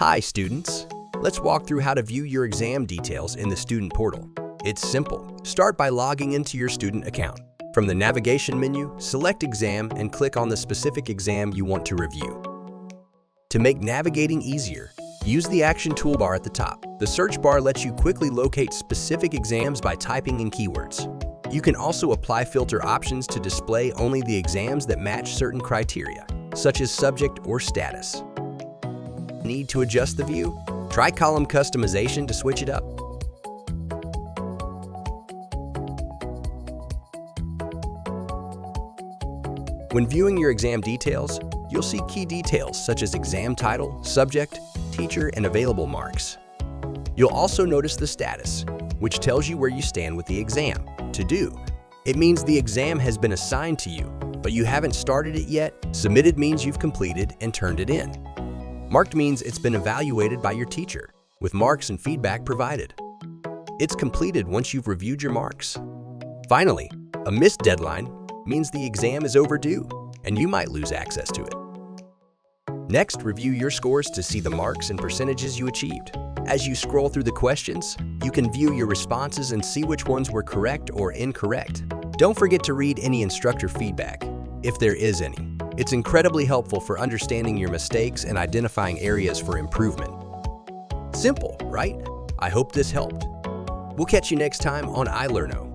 Hi students! Let's walk through how to view your exam details in the student portal. It's simple. Start by logging into your student account. From the navigation menu, select Exam and click on the specific exam you want to review. To make navigating easier, use the Action toolbar at the top. The search bar lets you quickly locate specific exams by typing in keywords. You can also apply filter options to display only the exams that match certain criteria, such as subject or status. Need to adjust the view? Try column customization to switch it up. When viewing your exam details, you'll see key details such as exam title, subject, teacher, and available marks. You'll also notice the status, which tells you where you stand with the exam. To do, it means the exam has been assigned to you, but you haven't started it yet. Submitted means you've completed and turned it in. Marked means it's been evaluated by your teacher, with marks and feedback provided. It's completed once you've reviewed your marks. Finally, a missed deadline means the exam is overdue, and you might lose access to it. Next, review your scores to see the marks and percentages you achieved. As you scroll through the questions, you can view your responses and see which ones were correct or incorrect. Don't forget to read any instructor feedback, if there is any. It's incredibly helpful for understanding your mistakes and identifying areas for improvement. Simple, right? I hope this helped. We'll catch you next time on ilerno.